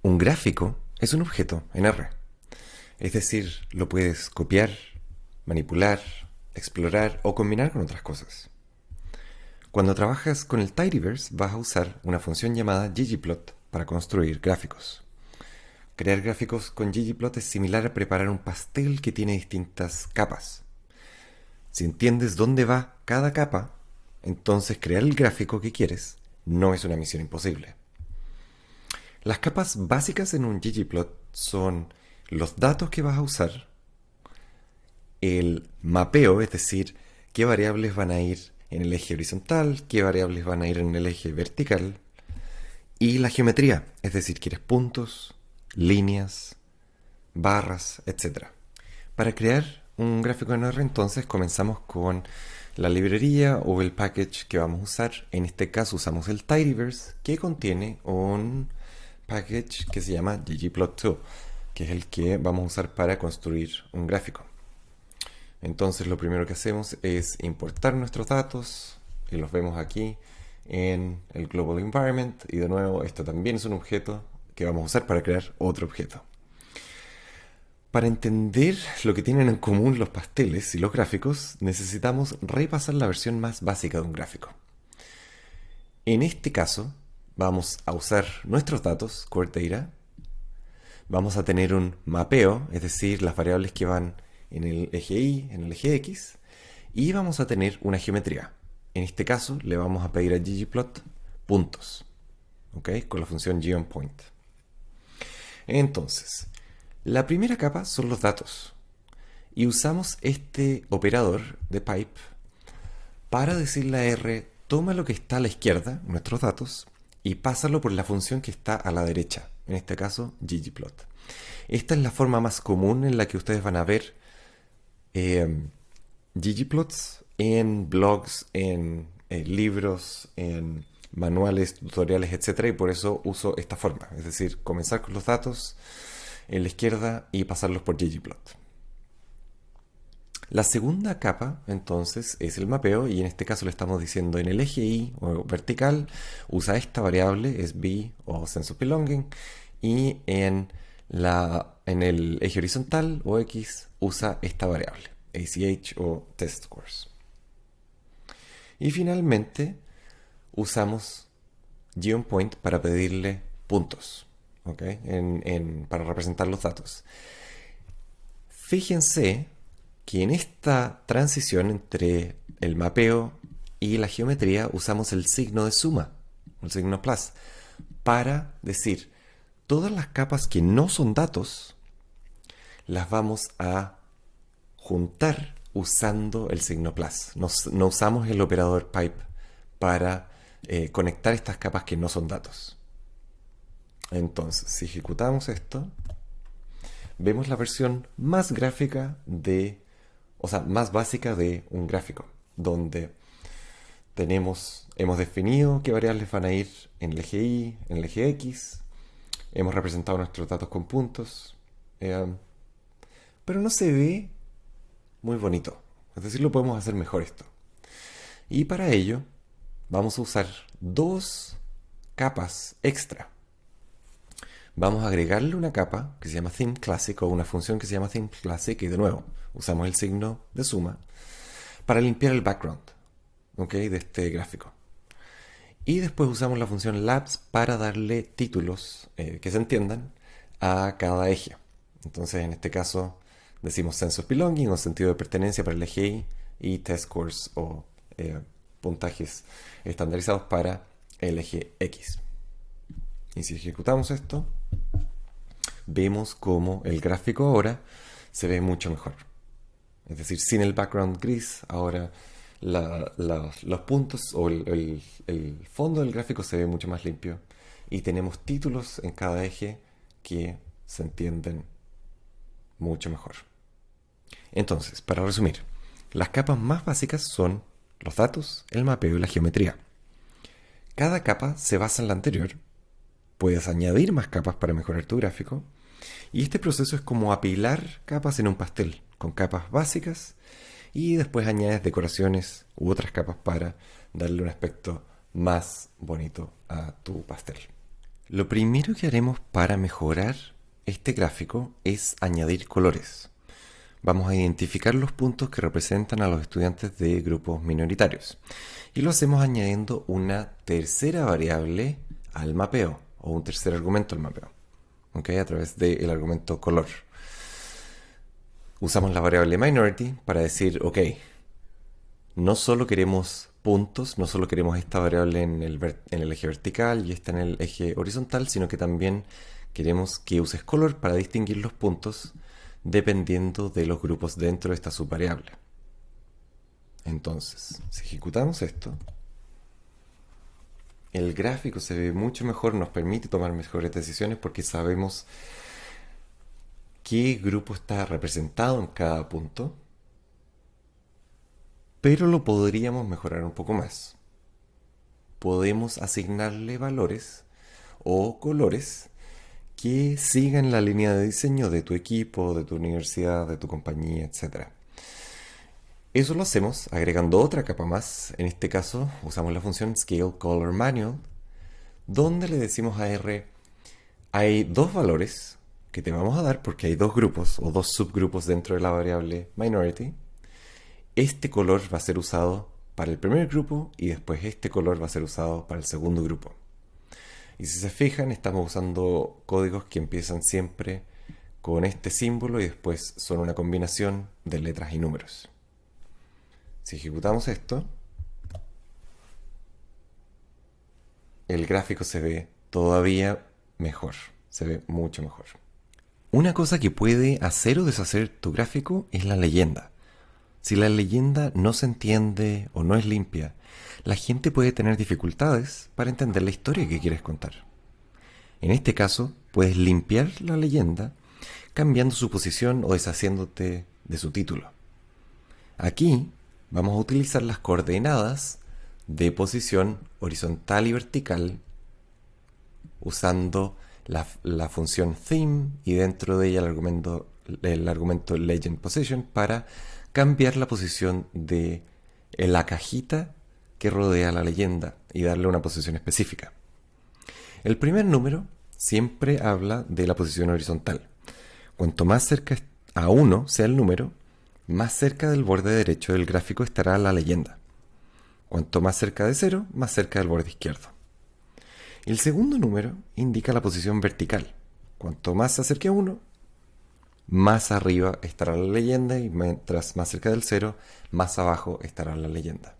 Un gráfico es un objeto en R. Es decir, lo puedes copiar, manipular, explorar o combinar con otras cosas. Cuando trabajas con el Tidyverse vas a usar una función llamada ggplot para construir gráficos. Crear gráficos con ggplot es similar a preparar un pastel que tiene distintas capas. Si entiendes dónde va cada capa, entonces crear el gráfico que quieres no es una misión imposible. Las capas básicas en un ggplot son los datos que vas a usar, el mapeo, es decir, qué variables van a ir en el eje horizontal, qué variables van a ir en el eje vertical, y la geometría, es decir, quieres puntos, líneas, barras, etc. Para crear un gráfico en R, entonces comenzamos con la librería o el package que vamos a usar. En este caso usamos el Tidyverse, que contiene un package que se llama ggplot2, que es el que vamos a usar para construir un gráfico. Entonces lo primero que hacemos es importar nuestros datos y los vemos aquí en el Global Environment, y de nuevo esto también es un objeto que vamos a usar para crear otro objeto. Para entender lo que tienen en común los pasteles y los gráficos, necesitamos repasar la versión más básica de un gráfico. En este caso, vamos a usar nuestros datos, Core Data. Vamos a tener un mapeo, es decir, las variables que van en el eje Y, en el eje X. Y vamos a tener una geometría. En este caso, le vamos a pedir a ggplot puntos, ¿ok? Con la función geonPoint. Entonces, la primera capa son los datos. Y usamos este operador de pipe para decirle a R, toma lo que está a la izquierda, nuestros datos, y pásalo por la función que está a la derecha, en este caso ggplot. Esta es la forma más común en la que ustedes van a ver ggplots en blogs, en libros, en manuales, tutoriales, etc. Y por eso uso esta forma, es decir, comenzar con los datos en la izquierda y pasarlos por ggplot. La segunda capa, entonces, es el mapeo, y en este caso le estamos diciendo en el eje Y o vertical, usa esta variable, es B o sense of belonging, y en el eje horizontal o X usa esta variable, ACH o test scores. Y finalmente usamos geonPoint para pedirle puntos, ¿okay? Para representar los datos. Fíjense que en esta transición entre el mapeo y la geometría usamos el signo de suma, el signo plus, para decir todas las capas que no son datos las vamos a juntar usando el signo plus. No usamos el operador pipe para conectar estas capas que no son datos. Entonces, si ejecutamos esto, vemos la versión más gráfica más básica de un gráfico, donde hemos definido qué variables van a ir en el eje Y, en el eje X, hemos representado nuestros datos con puntos, pero no se ve muy bonito. Es decir, lo podemos hacer mejor esto. Y para ello vamos a usar dos capas extra. Vamos a agregarle una capa que se llama ThemeClassic, o una función que se llama ThemeClassic, y de nuevo usamos el signo de suma para limpiar el background, ¿okay? De este gráfico. Y después usamos la función labs para darle títulos que se entiendan a cada eje. Entonces en este caso decimos sense of belonging, o sentido de pertenencia para el eje Y, y test scores o puntajes estandarizados para el eje X. Y si ejecutamos esto, vemos como el gráfico ahora se ve mucho mejor. Es decir, sin el background gris, ahora los puntos o el fondo del gráfico se ve mucho más limpio. Y tenemos títulos en cada eje que se entienden mucho mejor. Entonces, para resumir, las capas más básicas son los datos, el mapeo y la geometría. Cada capa se basa en la anterior. Puedes añadir más capas para mejorar tu gráfico. Y este proceso es como apilar capas en un pastel, con capas básicas, y después añades decoraciones u otras capas para darle un aspecto más bonito a tu pastel. Lo primero que haremos para mejorar este gráfico es añadir colores. Vamos a identificar los puntos que representan a los estudiantes de grupos minoritarios. Y lo hacemos añadiendo una tercera variable al mapeo, o un tercer argumento al mapeo, ¿okay? A través del argumento color. Usamos la variable minority para decir, ok, no solo queremos puntos, no solo queremos esta variable en el eje vertical y esta en el eje horizontal, sino que también queremos que uses color para distinguir los puntos dependiendo de los grupos dentro de esta subvariable. Entonces, si ejecutamos esto, el gráfico se ve mucho mejor, nos permite tomar mejores decisiones porque sabemos qué grupo está representado en cada punto, pero lo podríamos mejorar un poco más. Podemos asignarle valores o colores que sigan la línea de diseño de tu equipo, de tu universidad, de tu compañía, etc. Eso lo hacemos agregando otra capa más. En este caso usamos la función Scale Color Manual, donde le decimos a R, hay dos valores que te vamos a dar porque hay dos grupos o dos subgrupos dentro de la variable minority. Este color va a ser usado para el primer grupo y después este color va a ser usado para el segundo grupo. Y si se fijan, estamos usando códigos que empiezan siempre con este símbolo y después son una combinación de letras y números. Si ejecutamos esto, el gráfico se ve todavía mejor, se ve mucho mejor. Una cosa que puede hacer o deshacer tu gráfico es la leyenda. Si la leyenda no se entiende o no es limpia, la gente puede tener dificultades para entender la historia que quieres contar. En este caso, puedes limpiar la leyenda cambiando su posición o deshaciéndote de su título. Aquí vamos a utilizar las coordenadas de posición horizontal y vertical usando la función theme y dentro de ella el argumento legend position para cambiar la posición de la cajita que rodea la leyenda y darle una posición específica. El primer número siempre habla de la posición horizontal. Cuanto más cerca a 1 sea el número, más cerca del borde derecho del gráfico estará la leyenda. Cuanto más cerca de 0, más cerca del borde izquierdo. El segundo número indica la posición vertical. Cuanto más se acerque a 1, más arriba estará la leyenda y mientras más cerca del 0, más abajo estará la leyenda.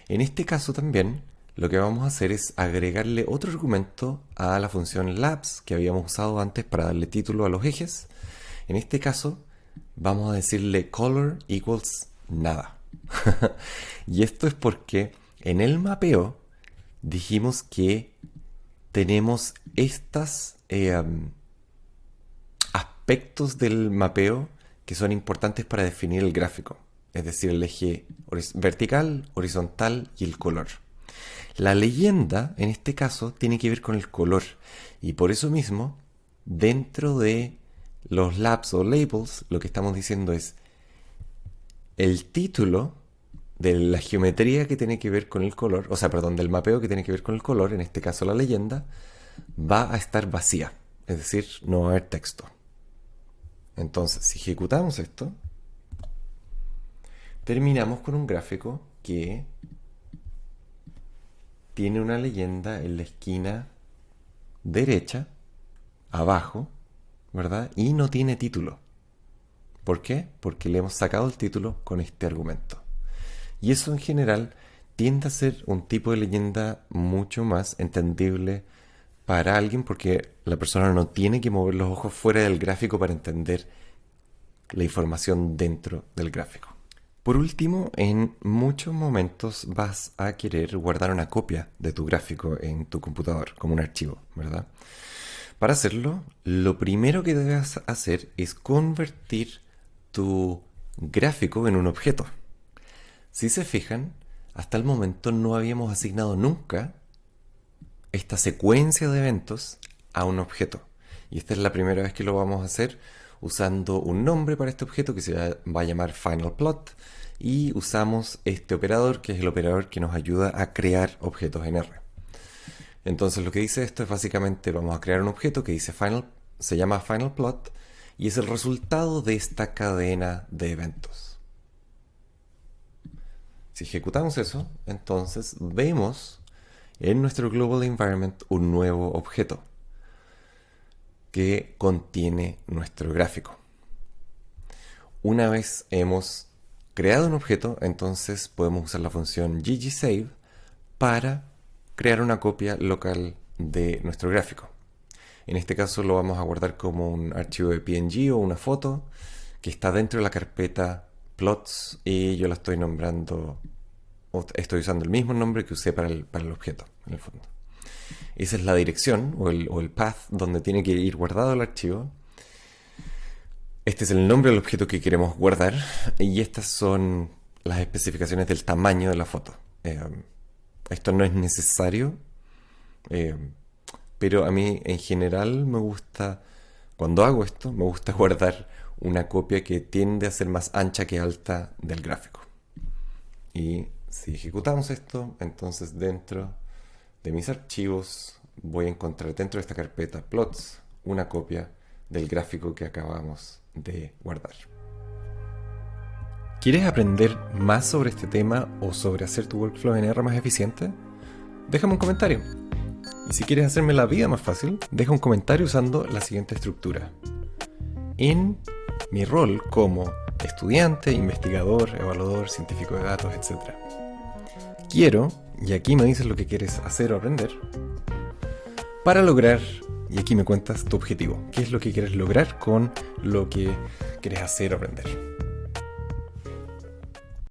En este caso también lo que vamos a hacer es agregarle otro argumento a la función labs que habíamos usado antes para darle título a los ejes. En este caso vamos a decirle color equals nada. Y esto es porque en el mapeo dijimos que tenemos estas aspectos del mapeo que son importantes para definir el gráfico, es decir, el eje vertical, horizontal y el color. La leyenda, en este caso, tiene que ver con el color y por eso mismo, dentro de los labs o labels, lo que estamos diciendo es el título de la geometría que tiene que ver con el color, del mapeo que tiene que ver con el color, en este caso la leyenda, va a estar vacía, es decir, no va a haber texto. Entonces, si ejecutamos esto, terminamos con un gráfico que tiene una leyenda en la esquina derecha, abajo, ¿verdad? Y no tiene título. ¿Por qué? Porque le hemos sacado el título con este argumento. Y eso en general tiende a ser un tipo de leyenda mucho más entendible para alguien porque la persona no tiene que mover los ojos fuera del gráfico para entender la información dentro del gráfico. Por último, en muchos momentos vas a querer guardar una copia de tu gráfico en tu computador, como un archivo, ¿verdad? Para hacerlo, lo primero que debes hacer es convertir tu gráfico en un objeto. Si se fijan, hasta el momento no habíamos asignado nunca esta secuencia de eventos a un objeto. Y esta es la primera vez que lo vamos a hacer usando un nombre para este objeto que se va a llamar FinalPlot y usamos este operador que es el operador que nos ayuda a crear objetos en R. Entonces lo que dice esto es básicamente vamos a crear un objeto que dice final, se llama final plot y es el resultado de esta cadena de eventos. Si ejecutamos eso, entonces vemos en nuestro global environment un nuevo objeto que contiene nuestro gráfico. Una vez hemos creado un objeto, entonces podemos usar la función ggsave para crear una copia local de nuestro gráfico. En este caso lo vamos a guardar como un archivo de PNG o una foto que está dentro de la carpeta plots y yo la estoy nombrando, o estoy usando el mismo nombre que usé para el objeto, en el fondo. Esa es la dirección o el path donde tiene que ir guardado el archivo. Este es el nombre del objeto que queremos guardar y estas son las especificaciones del tamaño de la foto. Esto no es necesario, pero a mí en general me gusta, cuando hago esto, me gusta guardar una copia que tiende a ser más ancha que alta del gráfico. Y si ejecutamos esto, entonces dentro de mis archivos voy a encontrar dentro de esta carpeta plots una copia del gráfico que acabamos de guardar. ¿Quieres aprender más sobre este tema o sobre hacer tu workflow en R más eficiente? Déjame un comentario. Y si quieres hacerme la vida más fácil, deja un comentario usando la siguiente estructura. En mi rol como estudiante, investigador, evaluador, científico de datos, etc. Quiero, y aquí me dices lo que quieres hacer o aprender, para lograr, y aquí me cuentas tu objetivo. ¿Qué es lo que quieres lograr con lo que quieres hacer o aprender?